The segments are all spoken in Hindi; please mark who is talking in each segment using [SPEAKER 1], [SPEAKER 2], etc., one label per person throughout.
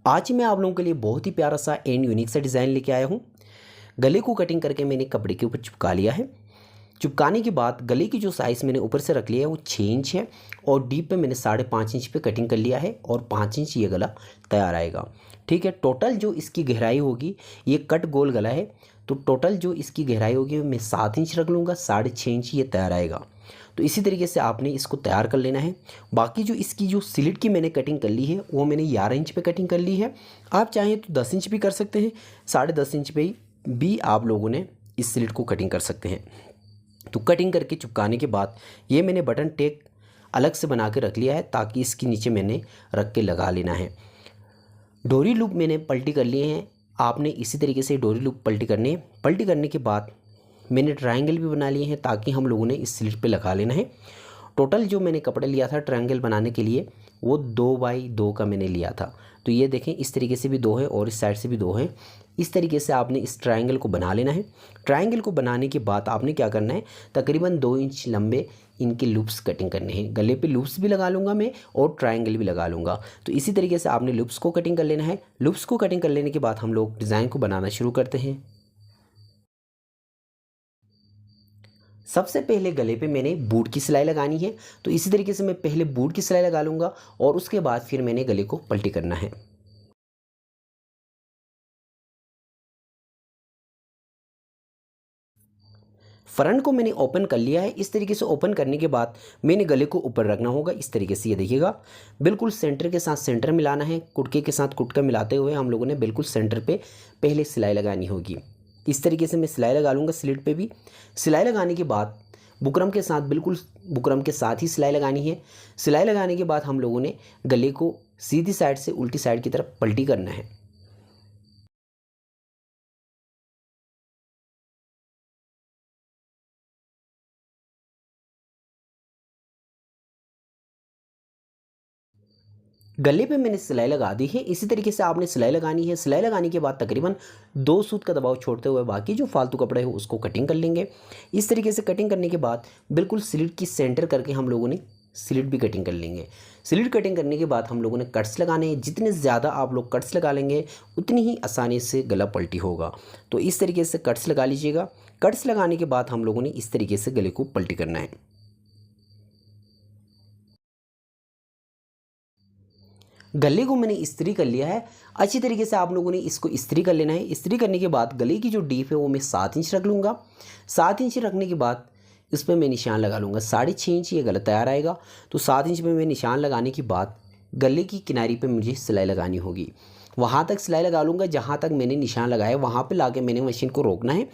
[SPEAKER 1] आज मैं आप लोगों के लिए बहुत ही प्यारा सा एंड यूनिक सा डिज़ाइन लेके आया हूँ। गले को कटिंग करके मैंने कपड़े के ऊपर चिपका लिया है। चिपकाने के बाद गले की जो साइज़ मैंने ऊपर से रख लिया है वो 6 इंच है और डीप पे मैंने 5.5 इंच पे कटिंग कर लिया है और 5 इंच ये गला तैयार आएगा। ठीक है, टोटल जो इसकी गहराई होगी, ये कट गोल गला है, तो टोटल जो इसकी गहराई होगी मैं 7 इंच रख लूँगा, 6.5 इंच ये तैयार आएगा। तो इसी तरीके से आपने इसको तैयार कर लेना है। बाकी जो इसकी जो स्लिट की मैंने कटिंग कर ली है वो मैंने 11 इंच पे कटिंग कर ली है। आप चाहें तो 10 इंच भी कर सकते हैं, 10.5 इंच पे भी आप लोगों ने इस स्लिट को कटिंग कर सकते हैं। तो कटिंग करके चिपकाने के बाद ये मैंने बटन टेक अलग से बना के रख लिया है ताकि इसके नीचे मैंने रख के लगा लेना है। डोरी लूप मैंने पलटी कर लिए हैं, आपने इसी तरीके से डोरी लूप पलटी करनी है। पलटी करने के बाद मैंने ट्रायंगल भी बना लिए हैं ताकि हम लोगों ने इस स्लिट पे लगा लेना है। टोटल जो मैंने कपड़ा लिया था ट्रायंगल बनाने के लिए वो 2x2 का मैंने लिया था। तो ये देखें, इस तरीके से भी 2 है और इस साइड से भी 2 है। इस तरीके से आपने इस ट्रायंगल को बना लेना है। ट्रायंगल को बनाने के बाद आपने क्या करना है, तकरीबन 2 इंच लंबे इनके लूप्स कटिंग करने हैं। गले पे लूप्स भी लगा लूँगा मैं और ट्रायंगल भी लगा लूँगा। तो इसी तरीके से आपने लूप्स को कटिंग कर लेना है। लूप्स को कटिंग कर लेने के बाद हम लोग डिज़ाइन को बनाना शुरू करते हैं। सबसे पहले गले पे मैंने बूट की सिलाई लगानी है, तो इसी तरीके से मैं पहले बूट की सिलाई लगा लूँगा और उसके बाद फिर मैंने गले को पलटी करना है। फ्रंट को मैंने ओपन कर लिया है। इस तरीके से ओपन करने के बाद मैंने गले को ऊपर रखना होगा। इस तरीके से ये देखिएगा, बिल्कुल सेंटर के साथ सेंटर मिलाना है। कुटके के साथ कुटका मिलाते हुए हम लोगों ने बिल्कुल सेंटर पे पहले सिलाई लगानी होगी। इस तरीके से मैं सिलाई लगा लूँगा। स्लिट पे भी सिलाई लगाने के बाद बुकरम के साथ, बिल्कुल बुकरम के साथ ही सिलाई लगानी है। सिलाई लगाने के बाद हम लोगों ने गले को सीधी साइड से उल्टी साइड की तरफ पलटी करना है। गले पे मैंने सिलाई लगा दी है। इसी तरीके से आपने सिलाई लगानी है। सिलाई लगाने के बाद तकरीबन 2 सूत का दबाव छोड़ते हुए बाकी जो फालतू कपड़े हैं उसको कटिंग कर लेंगे। इस तरीके से कटिंग करने के बाद बिल्कुल स्लिट की सेंटर करके हम लोगों ने स्लिट भी कटिंग कर लेंगे। स्लिट कटिंग करने के बाद हम लोगों ने कट्स लगाने हैं। जितने ज़्यादा आप लोग कट्स लगा लेंगे उतनी ही आसानी से गला पलटी होगा। तो इस तरीके से कट्स लगा लीजिएगा। कट्स लगाने के बाद हम लोगों ने इस तरीके से गले को पलटी करना है। गले को मैंने इस्त्री कर लिया है। अच्छी तरीके से आप लोगों ने इसको इस्त्री कर लेना है। इस्त्री करने के बाद गले की जो डीप है वो मैं 7 इंच रख लूँगा। 7 इंच रखने के बाद इस पर मैं निशान लगा लूँगा। 6.5 इंच ये गला तैयार आएगा। तो 7 इंच में मैं निशान लगाने के बाद गले की किनारी पे मुझे सिलाई लगानी होगी। वहाँ तक सिलाई लगा लूँगा जहाँ तक मैंने निशान लगाया, वहाँ पे लाके मैंने मशीन को रोकना है।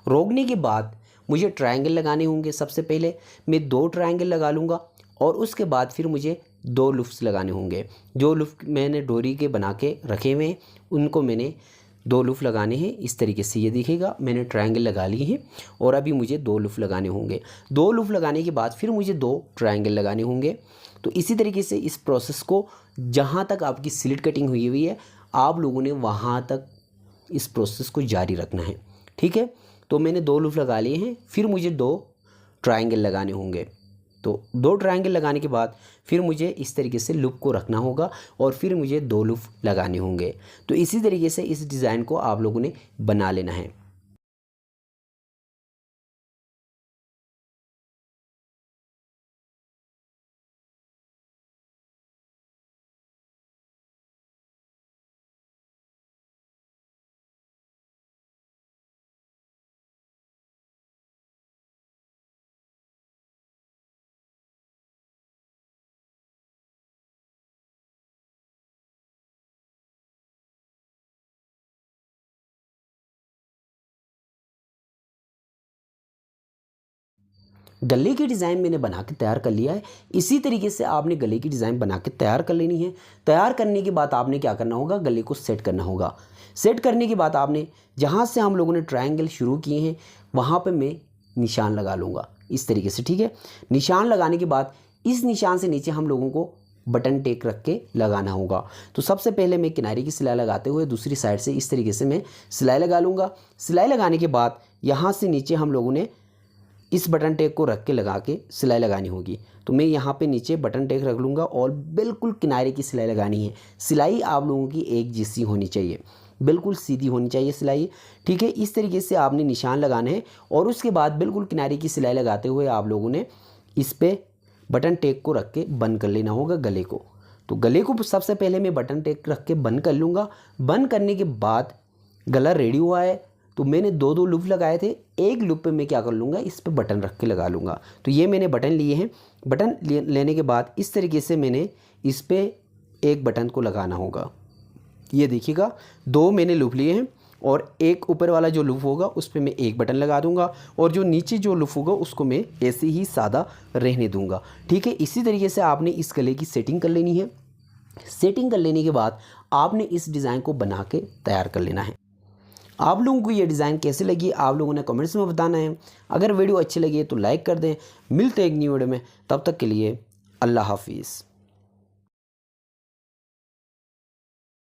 [SPEAKER 1] रोकने के बाद मुझे ट्रायंगल लगाने होंगे। सबसे पहले मैं 2 ट्रायंगल लगा लूँगा और उसके बाद फिर मुझे 2 लूप्स लगाने होंगे। जो लूप मैंने डोरी के बना के रखे हुए हैं उनको मैंने 2 लूप लगाने हैं। इस तरीके से ये दिखेगा, मैंने ट्रायंगल लगा लिए हैं और अभी मुझे 2 लूप लगाने होंगे। 2 लूप लगाने के बाद फिर मुझे 2 ट्रायंगल लगाने होंगे। तो इसी तरीके से इस प्रोसेस को जहाँ तक आपकी स्लिट कटिंग हुई हुई है आप लोगों ने वहाँ तक इस प्रोसेस को जारी रखना है। ठीक है, तो मैंने 2 लूप लगा लिए हैं, फिर मुझे 2 ट्रायंगल लगाने होंगे। तो 2 ट्रायंगल लगाने के बाद फिर मुझे इस तरीके से लूप को रखना होगा और फिर मुझे 2 लूप लगाने होंगे। तो इसी तरीके से इस डिज़ाइन को आप लोगों ने बना लेना है। गले की डिज़ाइन मैंने बना के तैयार कर लिया है। इसी तरीके से आपने गले की डिज़ाइन बना के तैयार कर लेनी है। तैयार करने के बाद आपने क्या करना होगा, गले को सेट करना होगा। सेट करने के बाद आपने जहाँ से हम लोगों ने ट्रायंगल शुरू किए हैं वहाँ पे मैं निशान लगा लूँगा इस तरीके से। ठीक है, निशान लगाने के बाद इस निशान से नीचे हम लोगों को बटन टेक रख के लगाना होगा। तो सबसे पहले मैं किनारे की सिलाई लगाते हुए दूसरी साइड से इस तरीके से मैं सिलाई लगा लूँगा। सिलाई लगाने के बाद यहाँ से नीचे हम लोगों ने इस बटन टेक को रख के लगा के सिलाई लगानी होगी। तो मैं यहाँ पे नीचे बटन टेक रख लूँगा और बिल्कुल किनारे की सिलाई लगानी है। सिलाई आप लोगों की एक जैसी होनी चाहिए, बिल्कुल सीधी होनी चाहिए सिलाई, ठीक है। इस तरीके से आपने निशान लगाने हैं और उसके बाद बिल्कुल किनारे की सिलाई लगाते हुए आप लोगों ने इस पर बटन टेक को रख के बंद कर लेना होगा गले को। तो गले को सबसे पहले मैं बटन टेक रख के बंद कर लूँगा। बंद करने के बाद गला रेडी हुआ है, तो मैंने दो दो लूप लगाए थे, एक लूप पे मैं क्या कर लूँगा, इस पे बटन रख के लगा लूँगा। तो ये मैंने बटन लिए हैं। बटन लेने के बाद इस तरीके से मैंने इस पे एक बटन को लगाना होगा। ये देखिएगा, दो मैंने लूप लिए हैं और एक ऊपर वाला जो लूप होगा उस पर मैं एक बटन लगा दूंगा और जो नीचे जो लूप होगा उसको मैं ऐसे ही सादा रहने दूंगा, ठीक है। इसी तरीके से आपने इस गले की सेटिंग कर लेनी है। सेटिंग कर लेने के बाद आपने इस डिज़ाइन को बना के तैयार कर लेना है। आप लोगों को ये डिज़ाइन कैसे लगी आप लोगों ने कमेंट्स में बताना है। अगर वीडियो अच्छी लगी तो लाइक कर दें। मिलते हैं एक न्यू वीडियो में, तब तक के लिए अल्लाह हाफिज़।